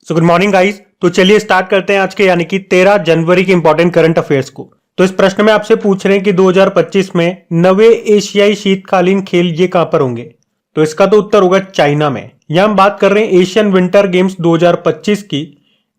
So good morning guys. तो चलिए start करते हैं आज के यानी कि 13 जनवरी के इंपॉर्टेंट करंट अफेयर्स को। तो इस प्रश्न में आपसे पूछ रहे हैं कि 2025 में नवे एशियाई शीतकालीन खेल ये कहां पर होंगे। तो इसका तो उत्तर होगा चाइना में। यहां हम बात कर रहे हैं एशियन विंटर गेम्स 2025 की।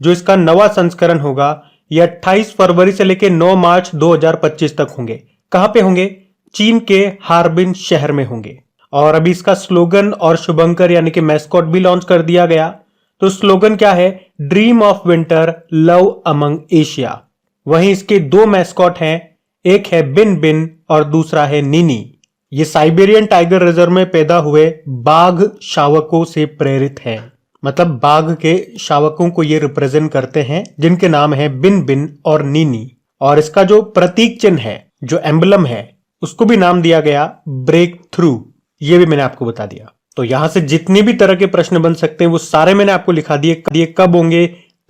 जो इसका नवा संस्करण होगा ये 28 फरवरी से लेकर 9 मार्च 2025 तक होंगे। कहां पे होंगे? चीन के हार्बिन शहर में होंगे। और अभी इसका स्लोगन और शुभंकर यानी कि मैस्कॉट भी लॉन्च कर दिया गया। तो स्लोगन क्या है? Dream of winter, love among Asia. वहीं इसके दो मैस्कॉट हैं, एक है बिन बिन और दूसरा है नीनी। ये साइबेरियन टाइगर रिजर्व में पैदा हुए बाघ शावकों से प्रेरित है। मतलब बाघ के शावकों को ये रिप्रेजेंट करते हैं जिनके नाम है बिन बिन और नीनी। और इसका जो प्रतीक चिन्ह है, जो एम्बलम है, उसको भी नाम दिया गया ब्रेक थ्रू। ये भी मैंने आपको बता दिया। तो यहां से जितने भी तरह के प्रश्न बन सकते हैं वो सारे मैंने आपको लिखा दिए। कब होंगे,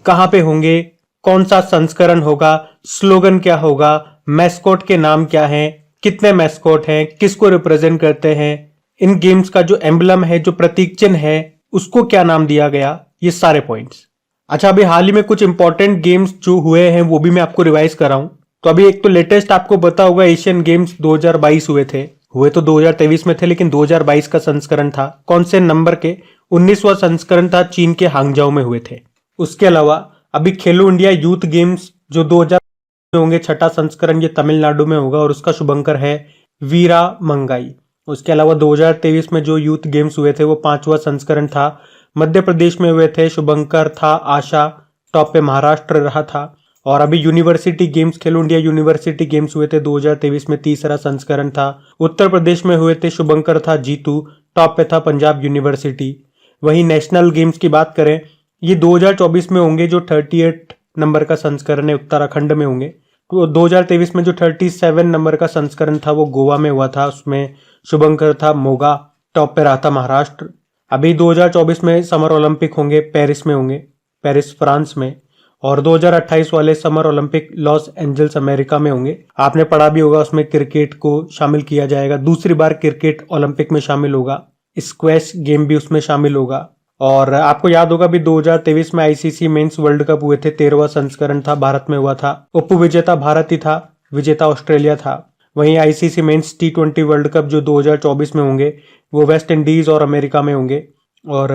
कहां पे होंगे, कौन सा संस्करण होगा, स्लोगन क्या होगा, मैस्कॉट के नाम क्या हैं, कितने मैस्कॉट हैं, किसको रिप्रेजेंट करते हैं, इन गेम्स का जो एम्बलम है, जो प्रतीक चिन्ह है, उसको क्या नाम दिया गया, ये सारे पॉइंट्स। अच्छा, अभी हाल ही में कुछ इंपॉर्टेंट गेम्स जो हुए हैं वो भी मैं आपको रिवाइज कराऊं। तो अभी एक तो लेटेस्ट आपको पता होगा एशियन गेम्स 2022 हुए तो 2023 में थे, लेकिन 2022 का संस्करण था। कौन से नंबर के? 19वां संस्करण था, चीन के हांगजाओ में हुए थे। उसके अलावा अभी खेलो इंडिया यूथ गेम्स जो 2000 में होंगे, छठा संस्करण, ये तमिलनाडु में होगा और उसका शुभंकर है वीरा मंगाई। उसके अलावा 2023 में जो यूथ गेम्स हुए थे वो 5वां संस्करण था, मध्य प्रदेश में हुए थे, शुभंकर था आशा, टॉप पे महाराष्ट्र रहा था। और अभी यूनिवर्सिटी गेम्स, खेलो इंडिया यूनिवर्सिटी गेम्स हुए थे 2023 में, तीसरा संस्करण था, उत्तर प्रदेश में हुए थे, शुभंकर था जीतू, टॉप पे था पंजाब यूनिवर्सिटी। वहीं नेशनल गेम्स की बात करें, ये 2024 में होंगे, जो 38 नंबर का संस्करण है उत्तराखंड में होंगे। तो 2023 में जो 37 नंबर का संस्करण था वो गोवा में हुआ था, उसमें शुभंकर था मोगा, टॉप पे रहा था महाराष्ट्र। अभी 2024 में समर ओलंपिक होंगे, पेरिस में होंगे, पेरिस फ्रांस में। और 2028 वाले summer Olympic Los Angeles America में होंगे। आपने पढ़ा भी होगा, उसमें क्रिकेट को शामिल किया जाएगा, दूसरी बार क्रिकेट ओलंपिक में शामिल होगा, स्क्वैश गेम भी उसमें शामिल होगा। और आपको याद होगा भी 2023 में आईसीसी मेंस वर्ल्ड कप हुए थे, 13वां संस्करण था, भारत में हुआ था। उप विजेता भारत ही था, विजेता ऑस्ट्रेलिया था। वहीं ICC men's T20 world cup जो 2024 में होंगे वो वेस्ट इंडीज और अमेरिका में होंगे। और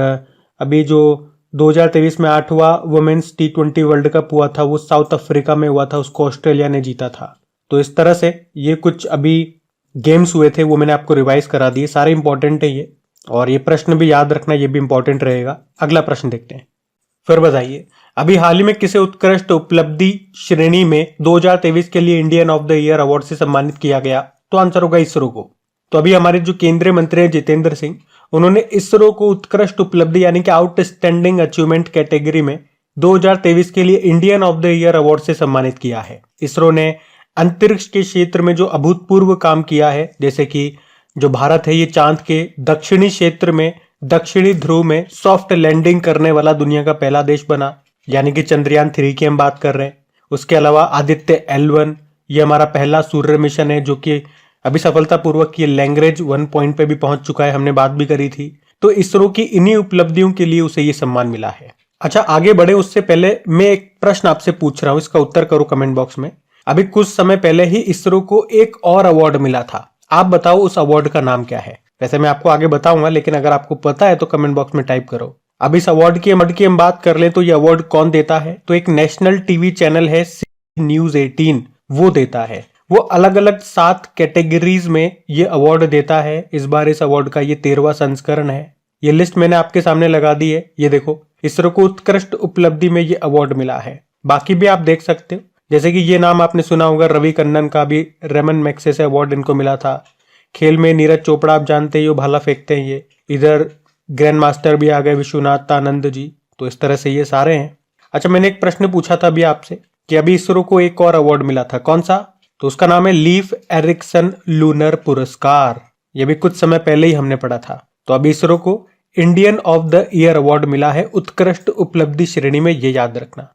अभी जो 2023 में 8वां वुमेन्स T20 वर्ल्ड कप हुआ था वो साउथ अफ्रीका में हुआ था, उसको ऑस्ट्रेलिया ने जीता था। तो इस तरह से ये कुछ अभी गेम्स हुए थे वो मैंने आपको रिवाइज करा दिए, सारे इंपॉर्टेंट है ये। और ये प्रश्न भी याद रखना, ये भी इंपॉर्टेंट रहेगा। अगला प्रश्न देखते हैं। फिर बताइए, अभी हाल ही में किसे उत्कृष्ट उपलब्धि श्रेणी में 2023 के लिए Indian of the year award से सम्मानित किया गया? तो आंसर होगा इसरो को। तो अभी हमारे जो केंद्रीय मंत्री हैं जितेंद्र सिंह, उन्होंने इसरो को उत्कृष्ट उपलब्धि यानी कि आउटस्टैंडिंग अचीवमेंट कैटेगरी में 2023 के लिए Indian of the year award से सम्मानित किया है। इसरो ने अंतरिक्ष के क्षेत्र में जो अभूतपूर्व काम किया है, जैसे कि जो भारत है ये चांद के दक्षिणी क्षेत्र में, दक्षिणी ध्रुव में सॉफ्ट लैंडिंग करने वाला दुनिया का पहला देश बना, यानी कि चंद्रयान 3 की हम बात कर रहे हैं। उसके अलावा आदित्य L1 ये हमारा पहला सूर्य मिशन है, जो कि अभी सफलतापूर्वक ये लैंग्वेज 1 पॉइंट पे भी पहुंच चुका है, हमने बात भी करी थी। तो इसरो की इन्हीं उपलब्धियों के लिए उसे ये सम्मान मिला है। अच्छा, आगे बढ़े उससे पहले मैं एक प्रश्न आपसे पूछ रहा हूं, इसका उत्तर करो कमेंट बॉक्स में। अभी कुछ समय पहले ही इसरो को एक और अवार्ड मिला था, आप बताओ उस अवार्ड का नाम क्या है? वैसे मैं आपको आगे बताऊंगा, लेकिन अगर आपको पता है तो कमेंट बॉक्स में टाइप करो। अब इस अवार्ड की हम बात कर ले तो ये अवार्ड कौन देता है? तो एक नेशनल टीवी चैनल है न्यूज 18, वो देता है। वो अलग अलग 7 कैटेगरीज में ये अवार्ड देता है। इस बार इस अवार्ड का ये 13वां संस्करण है। ये लिस्ट मैंने आपके सामने लगा दी है, ये देखो। इसरो को उत्कृष्ट उपलब्धि में ये अवार्ड मिला है। बाकी भी आप देख सकते हो, जैसे कि ये नाम आपने सुना होगा, रवि कन्नन का भी रेमन मैग्सेसे अवार्ड इनको मिला था। खेल में नीरज चोपड़ा आप जानते हैं, ये भाला फेंकते हैं ये। इधर ग्रैंड मास्टर भी आ गए विश्वनाथ आनंद जी। तो इस तरह से ये सारे हैं। अच्छा, मैंने एक प्रश्न पूछा था अभी आपसे कि अभी इसरो को एक और अवार्ड मिला था, कौन सा? तो उसका नाम है लीफ एरिक्सन लूनर पुरस्कार। ये भी कुछ समय पहले ही हमने पढ़ा था। तो अभी इसरो को Indian of the year award मिला है उत्कृष्ट उपलब्धि श्रेणी में, ये याद रखना।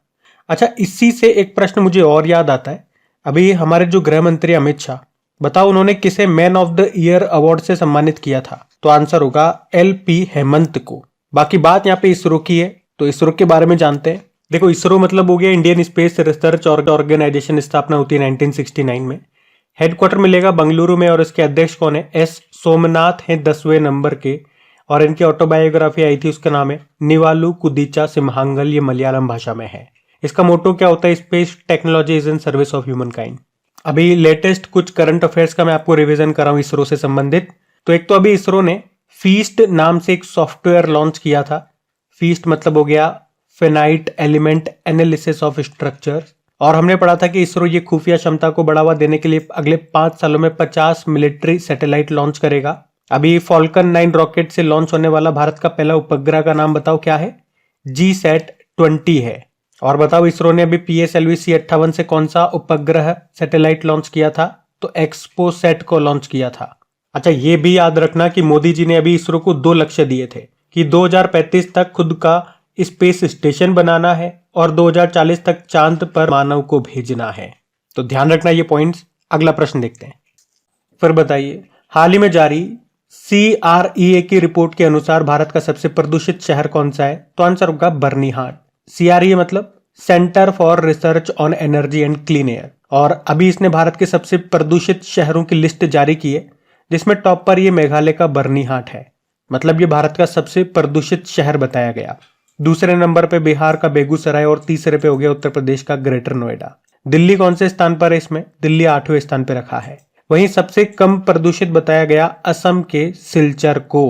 अच्छा, इसी से एक प्रश्न मुझे और याद आता है। अभी हमारे जो गृह मंत्री अमित शाह, बताओ उन्होंने किसे man of the year award से सम्मानित किया था? तो आंसर होगा LP हेमंत को। बाकी बात यहाँ पे इसरो की है, तो इसरो के बारे में जानते हैं। देखो, इसरो मतलब हो गया इंडियन स्पेस रिसर्च ऑर्गेनाइजेशन, स्थापना होती है 1969 में। हेडक्वार्टर मिलेगा बंगलुरु में और इसके अध्यक्ष कौन है? एस सोमनाथ हैं 10वें नंबर के। और इनकी ऑटोबायोग्राफी आई थी, उसका नाम है निवालू कुदीचा सिम्हांगल, ये मलयालम भाषा में है। इसका मोटो क्या होता है? Space technology is in service of human kind. अभी लेटेस्ट कुछ करंट अफेयर्स का मैं आपको रिवीजन कर रहा हूं इसरो से संबंधित। तो एक तो अभी इसरो ने फीस्ट नाम से एक सॉफ्टवेयर लॉन्च किया था। फीस्ट मतलब हो गया finite element analysis of structure. और हमने पढ़ा था कि इसरो ये खुफिया क्षमता को बढ़ावा देने के लिए अगले 5 सालों में 50 मिलिट्री सैटेलाइट लॉन्च करेगा। अभी फॉल्कन 9 रॉकेट से लॉन्च होने वाला भारत का पहला उपग्रह का नाम बताओ क्या है? GSAT-20 है। और बताओ, इसरो ने अभी PSLV C-58 से कौन सा उपग्रह सैटेलाइट लॉन्च किया था? तो एक्सपोसैट को लॉन्च किया था। अच्छा, ये भी याद रखना कि मोदी जी ने अभी इसरो को 2 लक्ष्य दिए थे कि 2035 तक खुद का स्पेस स्टेशन बनाना है और 2040 तक चांद पर मानव को भेजना है। तो ध्यान रखना ये पॉइंट्स। अगला प्रश्न देखते हैं। फिर बताइए, हाल ही में जारी CREA की रिपोर्ट के अनुसार भारत का सबसे प्रदूषित शहर कौन सा है? तो आंसर होगा बर्निहाट। CREA मतलब centre for research on energy and clean air. और अभी इसने भारत के सबसे प्रदूषित शहरों की लिस्ट जारी की है, जिसमें टॉप पर ये मेघालय का बर्निहाट है। मतलब ये भारत का सबसे प्रदूषित शहर बताया गया। दूसरे नंबर पे बिहार का बेगूसराय और तीसरे पे हो गया उत्तर प्रदेश का ग्रेटर नोएडा। दिल्ली कौन से स्थान पर है इसमें? दिल्ली 8वें स्थान पर रखा है। वहीं सबसे कम प्रदूषित बताया गया असम के सिलचर को।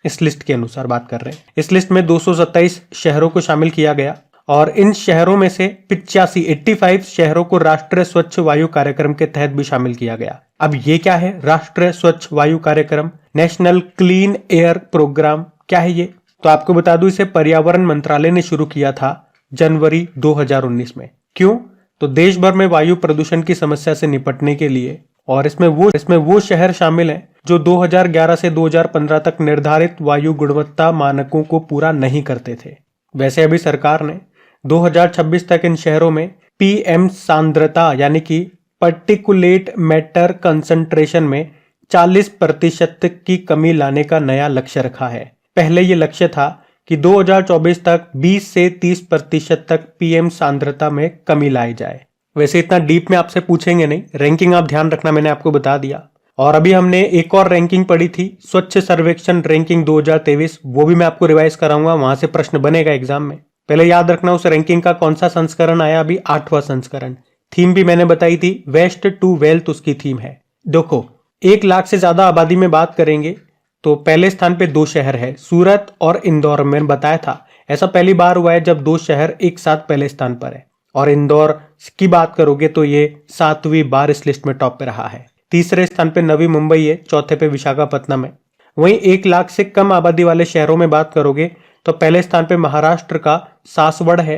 इस लिस्ट के अनुसार बात कर रहे हैं। इस लिस्ट में 227 शहरों को शामिल किया गया और इन शहरों में से 85 शहरों को राष्ट्रीय स्वच्छ वायु कार्यक्रम के तहत भी शामिल किया गया। अब ये क्या है राष्ट्रीय स्वच्छ वायु कार्यक्रम? National clean air programme. क्या है ये? तो आपको बता दूं, इसे पर्यावरण मंत्रालय ने शुरू किया था जनवरी 2019 में। क्यों? तो देश भर में वायु प्रदूषण की समस्या से निपटने के लिए। और इसमें वो शहर शामिल हैं जो 2011 से 2015 तक निर्धारित वायु गुणवत्ता मानकों को पूरा नहीं करते थे। वैसे अभी सरकार ने 2026 तक इन शहरों में PM सांद्रता यानी कि पर्टिकुलेट मैटर कंसंट्रेशन में 40% की कमी लाने का नया लक्ष्य रखा है। पहले ये लक्ष्य था कि 2024 तक 20 से 30% तक PM सांद्रता में कमी लाई जाए। वैसे इतना डीप में आपसे पूछेंगे नहीं, रैंकिंग आप ध्यान रखना, मैंने आपको बता दिया। और अभी हमने एक और रैंकिंग पढ़ी थी, स्वच्छ सर्वेक्षण रैंकिंग 2023, वो भी मैं आपको रिवाइज कराऊंगा, वहां से प्रश्न बनेगा एग्जाम में। पहले याद रखना उस रैंकिंग का कौन सा संस्करण आया, अभी 8वां संस्करण। थीम भी मैंने बताई थी, वेस्ट टू वेल्थ उसकी थीम है। देखो, 1 लाख से ज्यादा आबादी में बात करेंगे तो पहले स्थान पे 2 शहर है, सूरत और इंदौर। मैंने बताया था ऐसा पहली बार हुआ है जब 2 शहर एक साथ पहले स्थान पर है। और इंदौर की बात करोगे तो ये 7वीं बार इस लिस्ट में टॉप पे रहा है। तीसरे स्थान पे नवी मुंबई है, चौथे पे विशाखापत्तनम है। वहीं 1 लाख से कम आबादी वाले शहरों में बात करोगे तो पहले स्थान पे महाराष्ट्र का सासवड़ है,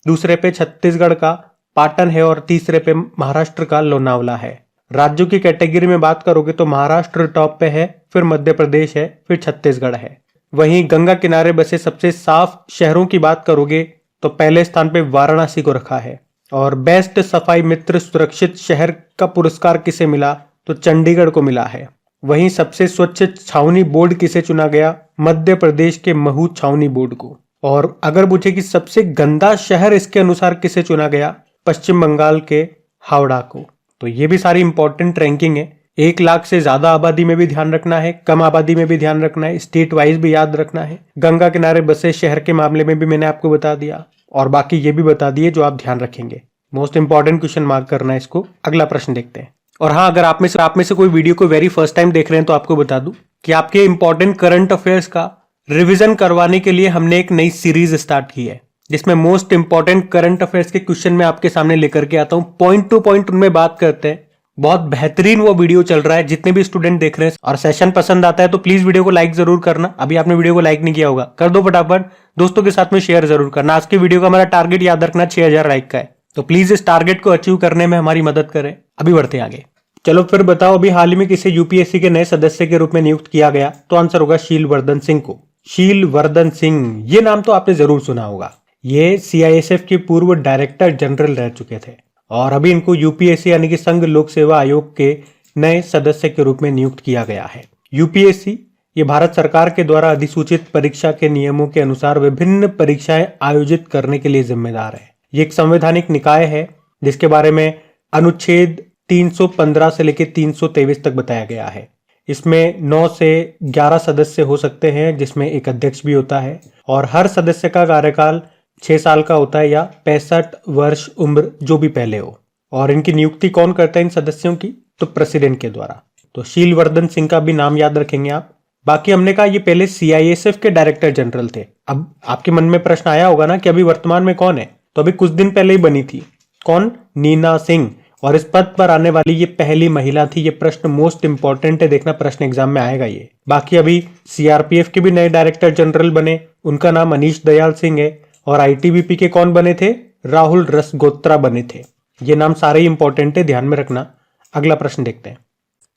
दूसरे पे छत्तीसगढ़ का पाटन है और तीसरे पे महाराष्ट्र का लोनावला है। राज्यों की कैटेगरी में बात करोगे तो महाराष्ट्र टॉप पे है, फिर मध्य प्रदेश है, फिर छत्तीसगढ़ है। वहीं गंगा किनारे बसे सबसे साफ शहरों की बात करोगे तो पहले स्थान पे वाराणसी को रखा है। और बेस्ट सफाई मित्र सुरक्षित शहर का पुरस्कार किसे मिला? तो चंडीगढ़ को मिला है। वहीं सबसे स्वच्छ छावनी बोर्ड किसे चुना गया? मध्य प्रदेश के महू छावनी बोर्ड को। और अगर पूछे कि सबसे गंदा शहर इसके अनुसार किसे चुना गया? पश्चिम बंगाल के हावड़ा को। तो ये भी सारी इंपॉर्टेंट रैंकिंग है। 1 लाख से ज्यादा आबादी में भी ध्यान रखना है, कम आबादी में भी ध्यान रखना है, स्टेट वाइज भी याद रखना है। गंगा किनारे बसे शहर के मामले में भी मैंने आपको बता दिया और बाकी ये भी बता दिए जो आप ध्यान रखेंगे। मोस्ट इंपॉर्टेंट क्वेश्चन मार्क करना है इसको। अगला प्रश्न देखते हैं। और हाँ, अगर आप में से कोई वीडियो को वेरी फर्स्ट टाइम देख रहे हैं तो आपको बता दूं कि आपके इंपॉर्टेंट करंट अफेयर्स का रिवीजन करवाने के लिए हमने एक नई सीरीज स्टार्ट की है, जिसमें मोस्ट इंपॉर्टेंट करंट अफेयर्स के क्वेश्चन मैं आपके सामने लेकर के आता हूं, पॉइंट टू पॉइंट उनमें बात करते हैं। बहुत बेहतरीन वो वीडियो चल रहा है, जितने भी स्टूडेंट देख रहे हैं और सेशन पसंद आता है तो प्लीज वीडियो को लाइक जरूर करना। अभी आपने वीडियो को लाइक नहीं किया होगा, कर दो फटाफट। दोस्तों के साथ में शेयर जरूर करना। आज की वीडियो का हमारा टारगेट याद रखना 6000 लाइक का है, तो प्लीज इस टारगेट को अचीव करने में हमारी मदद करें। अभी बढ़ते आगे। चलो फिर बताओ, अभी हाल ही में किसे यूपीएससी के नए सदस्य के रूप में नियुक्त किया गया? तो आंसर होगा शीलवर्धन सिंह को। शीलवर्धन सिंह, ये नाम तो आपने जरूर सुना होगा। ये सीआईएसएफ के पूर्व डायरेक्टर जनरल रह चुके थे और अभी इनको यूपीएससी यानी कि संघ लोक सेवा आयोग के नए सदस्य के रूप में नियुक्त किया गया है। यूपीएससी ये भारत सरकार के द्वारा अधिसूचित परीक्षा के नियमों के अनुसार विभिन्न परीक्षाएं आयोजित करने के लिए जिम्मेदार है। ये एक संवैधानिक निकाय है जिसके बारे में अनुच्छेद 315 से लेकर 323 तक बताया गया है। इसमें 9 से 11 सदस्य हो सकते हैं, जिसमें एक अध्यक्ष भी होता है, और हर सदस्य का कार्यकाल 6 साल का होता है या 65 वर्ष उम्र जो भी पहले हो। और इनकी नियुक्ति कौन करता है इन सदस्यों की? तो प्रेसिडेंट के द्वारा। तो शीलवर्धन सिंह का भी नाम याद रखेंगे आप। बाकी हमने कहा ये पहले CISF के डायरेक्टर जनरल थे। अब आपके मन में प्रश्न आया होगा ना कि अभी वर्तमान में कौन है? तो अभी कुछ दिन पहले ही बनी थी। कौन? नीना सिंह। और इस पद पर आने वाली ये पहली महिला थी। ये प्रश्न मोस्ट इंपॉर्टेंट है, देखना प्रश्न एग्जाम में आएगा ये। बाकी अभी CRPF के भी नए डायरेक्टर जनरल बने, उनका नाम अनीश दयाल सिंह है। और ITBP के कौन बने थे? राहुल रसगोत्रा बने थे। ये नाम सारे ही इंपॉर्टेंट है, ध्यान में रखना। अगला प्रश्न देखते हैं।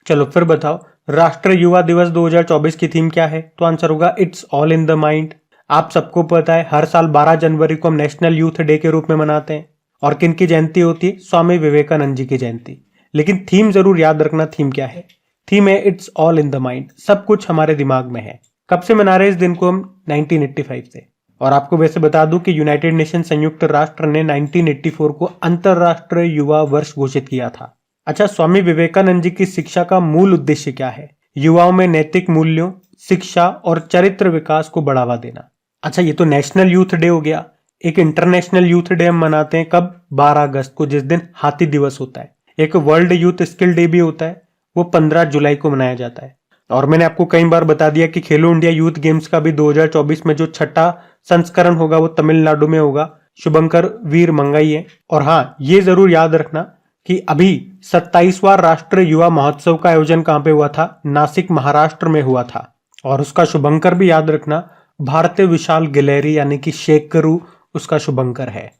चलो फिर बताओ, राष्ट्रीय युवा दिवस 2024 की थीम क्या है? तो आंसर होगा it's all in the mind. आप सबको पता है हर साल 12 जनवरी को हम नेशनल यूथ डे के रूप में मनाते हैं। और किन की जयंती होती है? स्वामी विवेकानंद जी की जयंती। लेकिन थीम जरूर याद रखना, थीम क्या है? थीम है it's all in the mind. सब कुछ हमारे दिमाग में है। कब से मना रहे हैं इस दिन को हम? 1985 से। और आपको वैसे बता दूं कि यूनाइटेड नेशन संयुक्त राष्ट्र ने 1984 को अंतरराष्ट्रीय युवा वर्ष घोषित किया था। अच्छा, स्वामी विवेकानंद जी की शिक्षा का मूल उद्देश्य क्या है? युवाओं में नैतिक मूल्यों, शिक्षा और चरित्र विकास को बढ़ावा देना। अच्छा, ये तो नेशनल यूथ डे हो गया। एक इंटरनेशनल यूथ डे हम मनाते हैं कब? 12 अगस्त को, जिस दिन हाथी दिवस होता है। एक वर्ल्ड यूथ स्किल डे भी होता है, वो 15 जुलाई को मनाया जाता है। और मैंने आपको कई बार बता दिया कि खेलो इंडिया यूथ गेम्स का भी 2024 में जो 6ठा संस्करण होगा वो तमिलनाडु में होगा। शुभंकर वीर मंगाई है। और हाँ, ये जरूर याद रखना कि अभी 27वां राष्ट्रीय युवा महोत्सव का आयोजन कहां पे हुआ था? नासिक महाराष्ट्र में हुआ था। और उसका शुभंकर भी याद रखना, भारतीय विशाल गैलरी यानी कि शेकरू उसका शुभंकर है।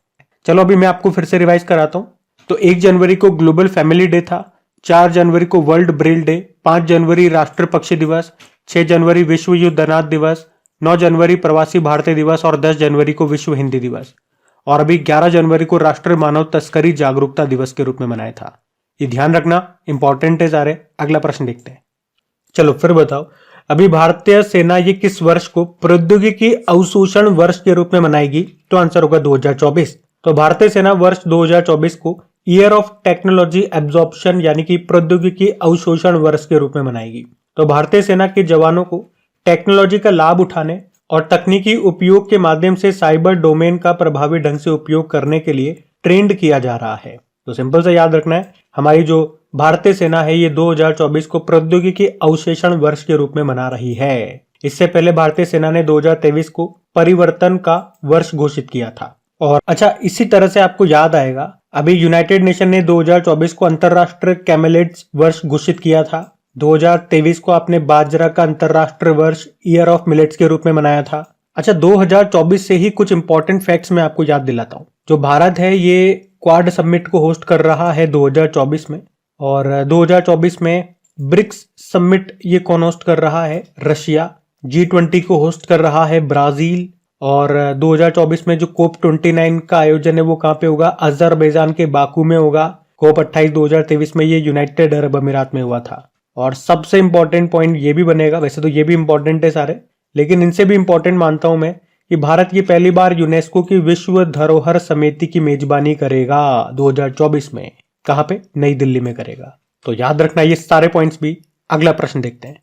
चलो अभी मैं आपको फिर से रिवाइज कराता हूं। तो 1 जनवरी को ग्लोबल फैमिली डे था, 4 जनवरी को वर्ल्ड ब्रेल डे, 5 जनवरी राष्ट्रीय पक्षी दिवस, 6 जनवरी विश्व युद्ध अनाथ दिवस, 9 जनवरी प्रवासी भारतीय दिवस और 10 जनवरी को विश्व हिंदी दिवस। और अभी 11 जनवरी को राष्ट्रीय मानव तस्करी जागरूकता दिवस के रूप में मनाया था। ये ध्यान रखना, इंपॉर्टेंट है सारे। अगला प्रश्न देखते हैं। चलो फिर बताओ, अभी भारतीय सेना ये किस वर्ष को प्रौद्योगिकी अवशोषण वर्ष के रूप में मनाएगी? तो आंसर होगा 2024। तो भारतीय सेना वर्ष 2024 को ईयर ऑफ टेक्नोलॉजी एब्जॉर्प्शन यानी कि प्रौद्योगिकी अवशोषण वर्ष के रूप में मनाएगी। तो भारतीय सेना के जवानों को टेक्नोलॉजी का लाभ उठाने और तकनीकी उपयोग के माध्यम से साइबर डोमेन का प्रभावी ढंग से उपयोग करने के लिए ट्रेंड किया जा रहा है। तो सिंपल से याद रखना है, हमारी जो भारतीय सेना है ये 2024 को प्रौद्योगिकी अवशोषण वर्ष के रूप में मना रही है। इससे पहले भारतीय सेना ने 2023 को परिवर्तन का वर्ष घोषित किया था। और अच्छा, इसी तरह से आपको याद आएगा, अभी यूनाइटेड नेशन ने 2024 को अंतरराष्ट्रीय कैमेलेट्स वर्ष घोषित किया था। 2023 को आपने बाजरा का अंतरराष्ट्रीय वर्ष ईयर ऑफ मिलेट्स के रूप में मनाया था। अच्छा, 2024 से ही कुछ इंपॉर्टेंट फैक्ट्स मैं आपको याद दिलाता हूँ। जो भारत है ये क्वाड समिट को होस्ट कर रहा है 2024 में। और 2024 में ब्रिक्स समिट ये कौन होस्ट कर रहा है? रशिया। G20 को होस्ट कर रहा है ब्राजील। और 2024 में जो COP29 का आयोजन है वो कहाँ पे होगा? अजरबैजान के बाकू में होगा। COP28 2023 में ये यूनाइटेड अरब अमीरात में हुआ था। और सबसे इंपॉर्टेंट पॉइंट ये भी बनेगा, वैसे तो ये भी इंपॉर्टेंट है सारे, लेकिन इनसे भी इंपॉर्टेंट मानता हूं मैं कि भारत ये पहली बार यूनेस्को की विश्व धरोहर समिति की मेजबानी करेगा 2024 में। कहां पे? नई दिल्ली में करेगा। तो याद रखना ये सारे पॉइंट्स भी। अगला प्रश्न देखते हैं।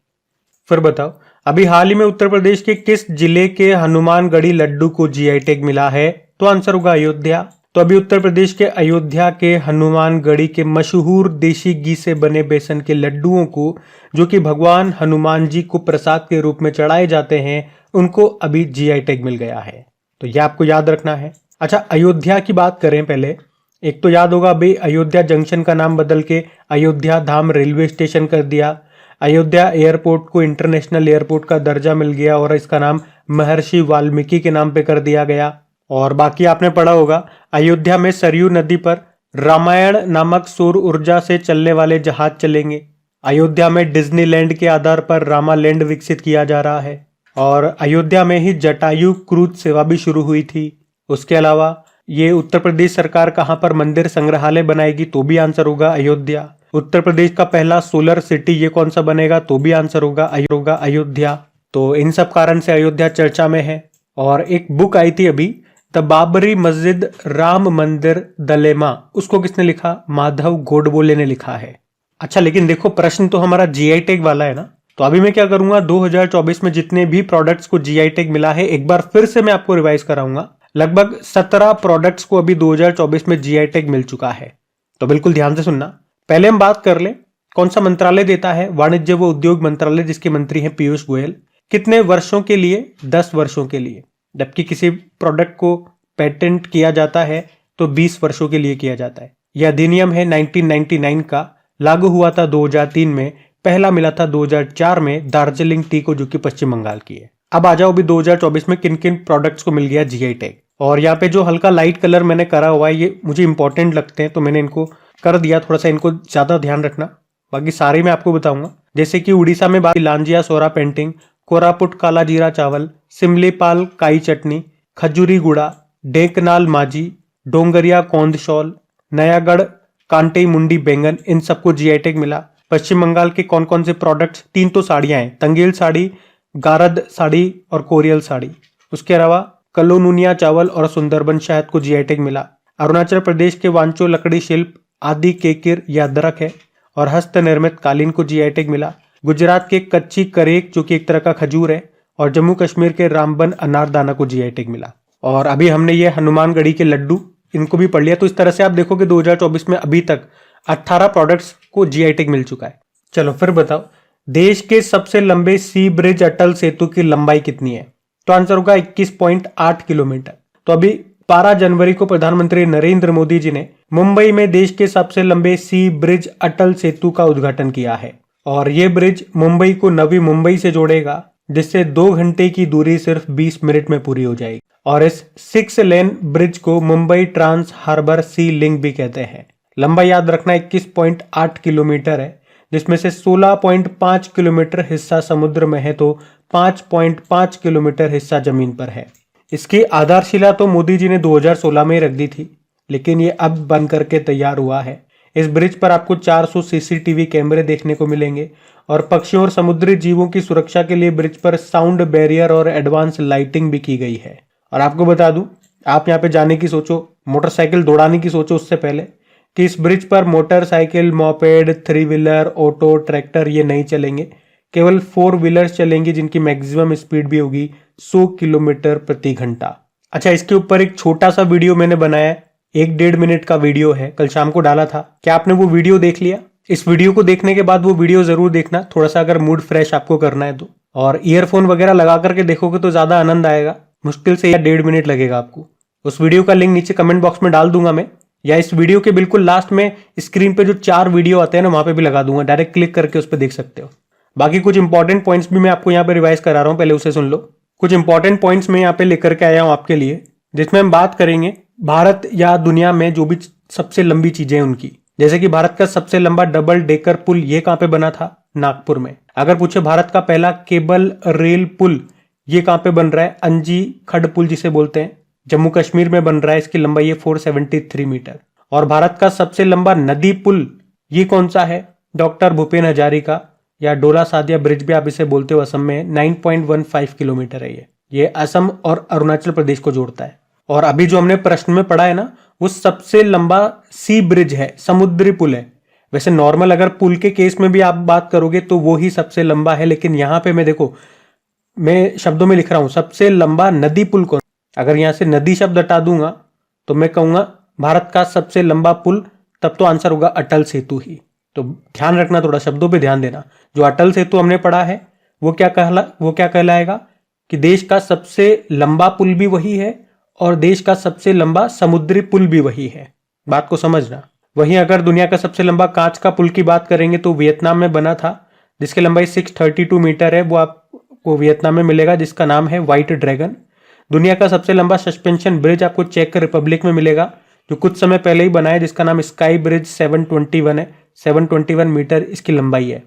फिर बताओ, अभी हाल ही में उत्तर प्रदेश के किस जिले के हनुमानगढ़ी लड्डू को GI टैग मिला है? तो आंसर होगा अयोध्या। तो अभी उत्तर प्रदेश के अयोध्या के हनुमानगढ़ी के मशहूर देशी घी से बने बेसन के लड्डुओं को, जो कि भगवान हनुमान जी को प्रसाद के रूप में चढ़ाए जाते हैं, उनको अभी GI टैग मिल गया है। तो ये आपको याद रखना है। अच्छा, अयोध्या की बात करें पहले, एक तो याद होगा अभी अयोध्या जंक्शन का नाम बदल के अयोध्या धाम रेलवे स्टेशन कर दिया। अयोध्या एयरपोर्ट को इंटरनेशनल एयरपोर्ट का दर्जा मिल गया और इसका नाम महर्षि वाल्मीकि के नाम पे कर दिया गया। और बाकी आपने पढ़ा होगा, अयोध्या में सरयू नदी पर रामायण नामक सौर ऊर्जा से चलने वाले जहाज चलेंगे। अयोध्या में डिज्नीलैंड के आधार पर रामालैंड विकसित किया जा रहा है। और अयोध्या में ही जटायु क्रूज सेवा भी शुरू हुई थी। उसके अलावा ये उत्तर प्रदेश सरकार कहां पर मंदिर संग्रहालय बनाएगी? तो भी आंसर होगा अयोध्या। उत्तर प्रदेश का पहला सोलर सिटी ये कौन सा बनेगा, तो भी आंसर होगा अयोध्या। तो इन सब कारण से अयोध्या चर्चा में है। और एक बुक आई थी अभी, द बाबरी मस्जिद राम मंदिर दलेमा, उसको किसने लिखा, माधव गोडबोले ने लिखा है। अच्छा, लेकिन देखो प्रश्न तो हमारा जीआई टैग वाला है ना, तो अभी मैं क्या करूंगा, 2024 में जितने भी प्रोडक्ट्स को जीआई टैग मिला है एक बार फिर से मैं आपको रिवाइज कराऊंगा। लगभग 17 प्रोडक्ट्स को अभी 2024 में जीआई टैग मिल चुका है। तो बिल्कुल ध्यान से सुनना। पहले हम बात कर ले कौन सा मंत्रालय देता है, वाणिज्य व उद्योग मंत्रालय, जिसके मंत्री हैं पीयूष गोयल। कितने वर्षों के लिए, 10 वर्षों के लिए। जबकि किसी प्रोडक्ट को पेटेंट किया जाता है तो 20 वर्षों के लिए किया जाता है। यह अधिनियम है 1999 का, लागू हुआ था 2003 में, पहला मिला था 2004 में दार्जिलिंग टी को, जो कि पश्चिम बंगाल की है। अब आ जाओ अभी 2024 में किन किन प्रोडक्ट्स को मिल गया जीआई टैग। और यहाँ पे जो हल्का लाइट कलर मैंने करा हुआ है ये मुझे इंपॉर्टेंट लगते हैं तो मैंने इनको कर दिया, थोड़ा सा इनको ज्यादा ध्यान रखना, बाकी सारे मैं आपको बताऊंगा। जैसे कि उड़ीसा में बात, लांजिया सोरा पेंटिंग, कोरापुट काला जीरा चावल, सिमलीपाल काई चटनी, खजूरी गुड़ा, डेकनाल माजी, डोंगरिया कौंद शॉल, नयागढ़ कांटेई मुंडी बैंगन, इन सबको जीआई टैग मिला। पश्चिम बंगाल के कौन कौन से प्रोडक्ट्स, 3 तो साड़ियां हैं, तंगेल साड़ी, गारद साड़ी और कोरियल साड़ी। उसके अलावा कलोनुनिया चावल और सुंदरबन शहद को जीआई टैग मिला। अरुणाचल प्रदेश के वांचो लकड़ी शिल्प, आदि केकिर या अदरक है, और हस्त निर्मित कालीन को जीआई टैग मिला। गुजरात के कच्ची करेक जो कि एक तरह का खजूर है, और जम्मू कश्मीर के रामबन अनारदाना को जीआई टैग मिला। और अभी हमने ये हनुमानगढ़ी के लड्डू इनको भी पढ़ लिया। तो इस तरह से आप देखो कि 2024 में अभी तक 18 प्रोडक्ट्स को जीआई टैग मिल चुका है। चलो फिर बताओ, देश के सबसे लंबे सी ब्रिज अटल सेतु की लंबाई कितनी है, तो आंसर होगा 21.8 किलोमीटर। तो अभी 12 जनवरी को प्रधानमंत्री नरेंद्र मोदी जी ने मुंबई में देश के सबसे लंबे सी ब्रिज अटल सेतु का उद्घाटन किया है। और ये ब्रिज मुंबई को नवी मुंबई से जोड़ेगा, जिससे 2 घंटे की दूरी सिर्फ 20 मिनट में पूरी हो जाएगी। और इस 6 लेन ब्रिज को Mumbai trans harbour sea link भी कहते हैं। लंबाई याद रखना 21.8 किलोमीटर है, जिसमें से 16.5 किलोमीटर हिस्सा समुद्र में है, तो 5.5 किलोमीटर हिस्सा जमीन पर है। इसकी आधारशिला तो मोदी जी ने 2016 में रख दी थी, लेकिन ये अब बन करके तैयार हुआ है। इस ब्रिज पर आपको 400 सीसीटीवी कैमरे देखने को मिलेंगे, और पक्षियों और समुद्री जीवों की सुरक्षा के लिए ब्रिज पर साउंड बैरियर और एडवांस लाइटिंग भी की गई है। और आपको बता दूं, आप यहाँ पे जाने की सोचो, मोटरसाइकिल दौड़ाने की सोचो, उससे पहले कि इस ब्रिज पर motorcycle, moped, 3 wheeler, auto, tractor ये नहीं चलेंगे। केवल 4 व्हीलर्स चलेंगी, जिनकी मैक्सिमम स्पीड भी होगी 100 किलोमीटर प्रति घंटा। अच्छा, इसके ऊपर एक छोटा सा वीडियो मैंने बनाया है, 1-1.5 मिनट का वीडियो है, कल शाम को डाला था। क्या आपने वो वीडियो देख लिया? इस वीडियो को देखने के बाद वो वीडियो जरूर देखना, थोड़ा सा अगर मूड फ्रेश आपको करना है तो। और ईयरफोन वगैरह लगा करके देखोगे तो ज्यादा आनंद आएगा। मुश्किल से 1.5 मिनट लगेगा आपको। उस वीडियो का लिंक नीचे कमेंट बॉक्स में डाल दूंगा मैं, या इस वीडियो के बिल्कुल लास्ट में स्क्रीन पे जो 4 वीडियो आते हैं ना, वहां पे भी लगा दूंगा, डायरेक्ट क्लिक करके उस पर देख सकते हो। बाकी कुछ इंपॉर्टेंट पॉइंट्स भी मैं आपको यहाँ पे रिवाइज करा रहा हूँ, पहले उसे सुन लो। कुछ इंपॉर्टेंट पॉइंट्स मैं यहाँ पे लेकर के आया हूँ आपके लिए, जिसमें हम बात करेंगे भारत या दुनिया में जो भी सबसे लंबी चीजें उनकी। जैसे कि भारत का सबसे लंबा डबल डेकर पुल ये कहाँ पे बना था? नागपुर में। अगर पूछे भारत का पहला केबल रेल पुल ये कहाँ पे बन रहा है? अंजी खड़ पुल जिसे बोलते हैं, जम्मू कश्मीर में बन रहा है। इसकी लंबाई है 473 मीटर। और भारत का सबसे लंबा नदी पुल ये कौन सा है? डॉक्टर भूपेन हजारिका या डोला सादिया ब्रिज भी आप इसे बोलते हो, असम में 9.15 किलोमीटर है ये असम और अरुणाचल प्रदेश को जोड़ता है। और अभी जो हमने प्रश्न में पढ़ा है ना, वो सबसे लंबा सी ब्रिज है, समुद्री पुल है। वैसे नॉर्मल अगर पुल के केस में भी आप बात करोगे तो वो ही सबसे लंबा है, लेकिन यहाँ पे मैं देखो, मैं शब्दों में लिख रहा हूं सबसे लंबा नदी पुल कौन। अगर यहां से नदी शब्द हटा दूंगा तो मैं कहूंगा भारत का सबसे लंबा पुल, तब तो आंसर होगा अटल सेतु ही। तो ध्यान रखना, थोड़ा शब्दों पे ध्यान देना। जो अटल सेतु हमने पढ़ा है वो क्या कहलाएगा कि देश का सबसे लंबा पुल भी वही है और देश का सबसे लंबा समुद्री पुल भी वही है। बात को समझना। वहीं अगर दुनिया का सबसे लंबा कांच का पुल की बात करेंगे तो वियतनाम में बना था, जिसकी लंबाई 632 मीटर है। वो आपको वियतनाम में मिलेगा, जिसका नाम है व्हाइट ड्रैगन। दुनिया का सबसे लंबा सस्पेंशन ब्रिज आपको चेक रिपब्लिक में मिलेगा, जो कुछ समय पहले ही बना है, जिसका नाम स्काई ब्रिज 721 है। 721 मीटर इसकी लंबाई है।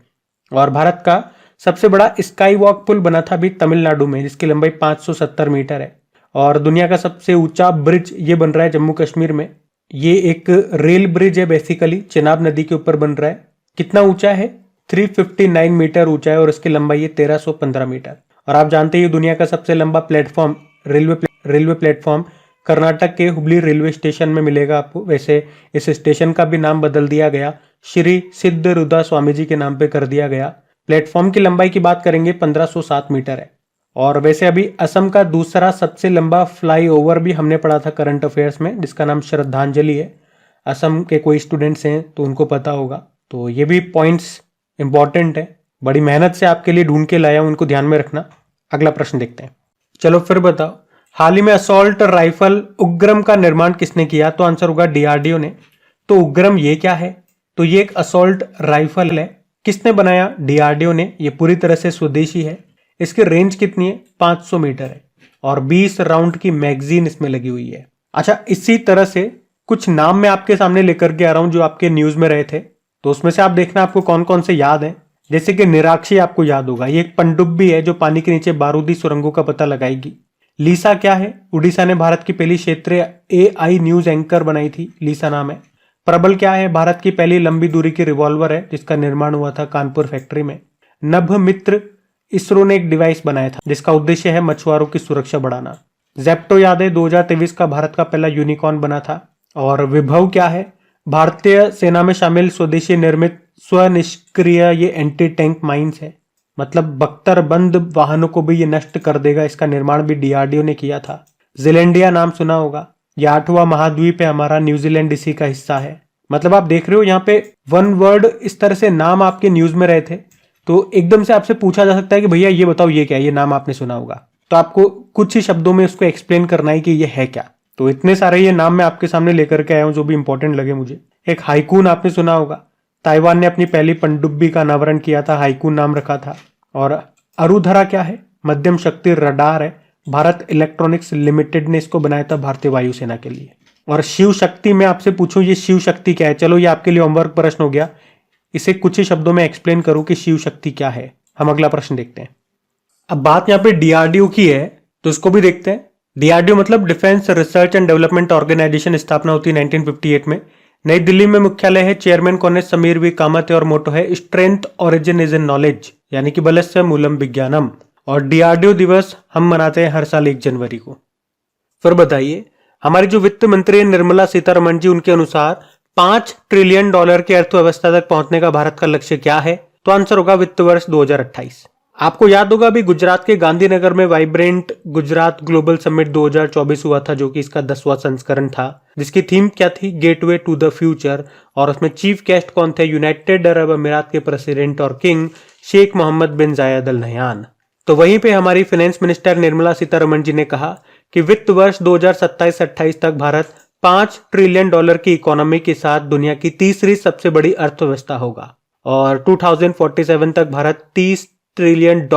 और भारत का सबसे बड़ा स्काई वॉक पुल बना था अभी तमिलनाडु में, जिसकी लंबाई 570 मीटर है। और दुनिया का सबसे ऊंचा ब्रिज ये बन रहा है जम्मू कश्मीर में। ये एक रेल ब्रिज है, बेसिकली चिनाब नदी के ऊपर बन रहा है। कितना ऊंचा है? 359 मीटर ऊंचा है और इसकी लंबाई है 1315 मीटर। और आप जानते हैं दुनिया का सबसे लंबा प्लेटफॉर्म रेलवे प्लेटफॉर्म कर्नाटक के हुबली रेलवे स्टेशन में मिलेगा आपको। वैसे इस स्टेशन का भी नाम बदल दिया गया, श्री सिद्ध रुदा स्वामी जी के नाम पे कर दिया गया। प्लेटफॉर्म की लंबाई की बात करेंगे 1507 मीटर है। और वैसे अभी असम का दूसरा सबसे लंबा फ्लाईओवर भी हमने पढ़ा था करंट अफेयर्स में, जिसका नाम श्रद्धांजलि है। असम के कोई स्टूडेंट्स हैं तो उनको पता होगा। तो ये भी पॉइंट्स इंपॉर्टेंट है, बड़ी मेहनत से आपके लिए ढूंढ के लाया हूं, उनको ध्यान में रखना। अगला प्रश्न देखते हैं। चलो फिर बताओ, हाल ही में असॉल्ट राइफल उग्रम का निर्माण किसने किया? तो आंसर होगा डीआरडीओ ने। तो उग्रम ये क्या है? तो ये एक असॉल्ट राइफल है। किसने बनाया? डीआरडीओ ने। ये पूरी तरह से स्वदेशी है। इसकी रेंज कितनी है? 500 मीटर है और 20 राउंड की मैगजीन इसमें लगी हुई है। अच्छा, इसी तरह से कुछ नाम मैं आपके सामने लेकर के आ रहा हूं जो आपके न्यूज में रहे थे, तो उसमें से आप देखना आपको कौन कौन से याद है। जैसे कि निराक्षी आपको याद होगा, ये एक पनडुब्बी है जो पानी के नीचे बारूदी सुरंगों का पता लगाएगी। लीसा क्या है? उड़ीसा ने भारत की पहली क्षेत्रीय एआई न्यूज एंकर बनाई थी, लीसा नाम है। प्रबल क्या है? भारत की पहली लंबी दूरी की रिवॉल्वर है जिसका निर्माण हुआ था कानपुर फैक्ट्री में। नभ मित्र, इसरो ने एक डिवाइस बनाया था जिसका उद्देश्य है मछुआरों की सुरक्षा बढ़ाना। जेप्टो याद है 2023 का भारत का पहला यूनिकॉर्न बना था। और विभव क्या है? भारतीय सेना में शामिल स्वदेशी निर्मित स्वनिष्क्रिय ये एंटी टैंक माइंस है, मतलब बख्तर बंद वाहनों को भी ये नष्ट कर देगा। इसका निर्माण भी डीआरडीओ ने किया था। जिलेंडिया नाम सुना होगा, यह 8वां महाद्वीप है हमारा, न्यूजीलैंड इसी का हिस्सा है। मतलब आप देख रहे हो यहाँ पे वन वर्ड इस तरह से नाम आपके न्यूज में रहे थे, तो एकदम से आपसे पूछा जा सकता है कि भैया ये बताओ ये क्या है, ये नाम आपने सुना होगा, तो आपको कुछ ही शब्दों में उसको एक्सप्लेन करना है कि ये है क्या। तो इतने सारे ये नाम मैं आपके सामने लेकर के आया हूं जो भी इंपॉर्टेंट लगे मुझे। एक हाइकून आपने सुना होगा, ताइवान ने अपनी पहली पनडुब्बी का अनावरण किया था, हाइकून नाम रखा था। और अरुधरा क्या है? मध्यम शक्ति रडार है, भारत इलेक्ट्रॉनिक्स लिमिटेड ने इसको बनाया था भारतीय वायुसेना के लिए। और शिव शक्ति मैं आपसे पूछूं ये शिव शक्ति क्या है? चलो ये आपके लिए होमवर्क प्रश्न हो गया, इसे कुछ ही शब्दों में एक्सप्लेन करूं कि शिव शक्ति क्या है। हम अगला प्रश्न देखते हैं। अब बात यहाँ पे डीआरडीओ की है तो इसको भी देखते हैं। डीआरडीओ मतलब defence research and development organisation, स्थापना होती है 1958 में। नई दिल्ली में मुख्यालय है, चेयरमैन कौन है? समीर वी कामत है। और मोटो है strength origin is in knowledge, यानी कि बलस्य मूलम विज्ञानम। और डीआरडीओ दिवस हम मनाते हैं हर साल 1 जनवरी को। फिर बताइए, हमारी जो वित्त मंत्री निर्मला सीतारमण जी, उनके अनुसार $5 ट्रिलियन की अर्थव्यवस्था तक पहुंचने का भारत का लक्ष्य क्या है? तो आंसर होगा वित्त वर्ष 2028। आपको याद होगा अभी गुजरात के गांधीनगर में वाइब्रेंट गुजरात ग्लोबल समिट 2024 हुआ था, जो कि इसका 10वां संस्करण था, जिसकी थीम क्या थी? Gateway to the future. और उसमें चीफ गेस्ट कौन थे? यूनाइटेड अरब अमीरात के प्रेसिडेंट और किंग शेख मोहम्मद बिन जायद अल नहयान। तो वहीं पे हमारी फाइनेंस मिनिस्टर निर्मला सीतारमण जी ने कहा कि वित्त वर्ष 2027-28 तक भारत $5 ट्रिलियन की इकोनॉमी के साथ दुनिया की तीसरी सबसे बड़ी अर्थव्यवस्था होगा। और 2047 तक भारत $30 ट्रिलियन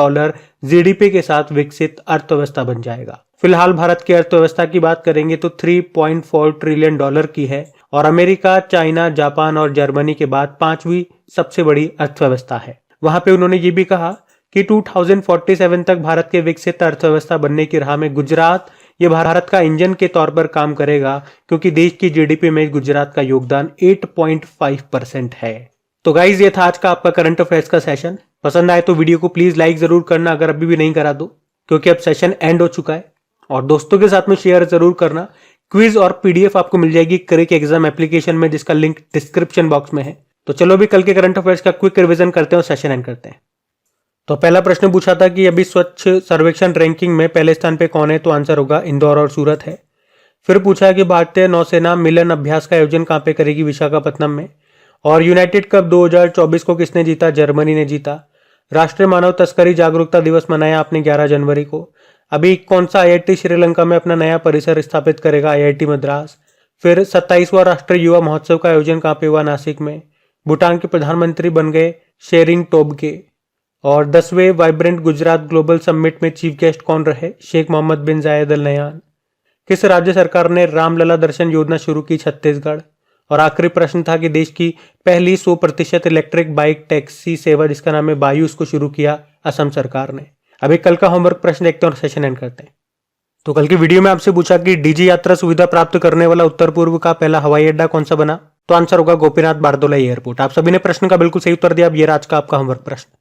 जीडीपी के साथ विकसित अर्थव्यवस्था बन जाएगा। फिलहाल भारत की अर्थव्यवस्था की बात करेंगे तो $3.4 ट्रिलियन की है और अमेरिका, चाइना, जापान और जर्मनी के बाद 5वीं सबसे बड़ी अर्थव्यवस्था है। वहां पे उन्होंने ये भी कहा कि 2047 तक भारत के विकसित अर्थव्यवस्था बनने की राह में गुजरात ये भारत का इंजन के तौर पर काम करेगा, क्योंकि देश की जीडीपी में गुजरात का योगदान 8.5% है। तो गाइज ये था आज का आपका करंट अफेयर्स का सेशन। पसंद आए तो वीडियो को प्लीज लाइक जरूर करना, अगर अभी भी नहीं करा दो, क्योंकि अब सेशन एंड हो चुका है। और दोस्तों के साथ में शेयर जरूर करना। क्विज और पीडीएफ आपको मिल जाएगी क्रिक एग्जाम एप्लीकेशन में, जिसका लिंक डिस्क्रिप्शन बॉक्स में है। तो चलो अभी कल के करंट अफेयर्स का क्विक रिवीजन करते हैं और सेशन एंड करते हैं। तो पहला प्रश्न पूछा था कि अभी स्वच्छ सर्वेक्षण रैंकिंग में पहले स्थान पे कौन है? तो आंसर होगा इंदौर और सूरत है। फिर पूछा है कि भारतीय नौसेना मिलन अभ्यास का आयोजन कहां पे करेगी? विशाखापत्तनम में। और यूनाइटेड कप 2024 को किसने जीता? जर्मनी ने जीता। राष्ट्रीय मानव तस्करी जागरूकता दिवस मनाया आपने 11 जनवरी को। अभी कौन सा आईआईटी श्रीलंका में अपना नया परिसर स्थापित करेगा? आईआईटी मद्रास। फिर 27वां राष्ट्रीय युवा महोत्सव का आयोजन कहां पे हुआ? नासिक में। भूटान के प्रधानमंत्री बन गए शेरिंग टोब्गे। और 10वें वाइब्रेंट गुजरात ग्लोबल समिट में चीफ गेस्ट कौन रहे? शेख मोहम्मद बिन जायद अल नहयान। किस राज्य सरकार ने रामलला दर्शन योजना शुरू की? छत्तीसगढ़। और आखिरी प्रश्न था कि देश की पहली 100% इलेक्ट्रिक बाइक टैक्सी सेवा जिसका नाम है बायू, उसको शुरू किया असम सरकार ने। अभी कल का होमवर्क प्रश्न देखते हैं और सेशन एंड करते हैं। तो कल की वीडियो में आपसे पूछा कि डीजी यात्रा सुविधा प्राप्त करने वाला उत्तर पूर्व का पहला हवाई अड्डा कौन सा बना? तो आंसर होगा गोपीनाथ बारदोलाई एयरपोर्ट। आप सभी ने प्रश्न का बिल्कुल सही उत्तर दिया। अब ये रहा आज का आपका होमवर्क प्रश्न।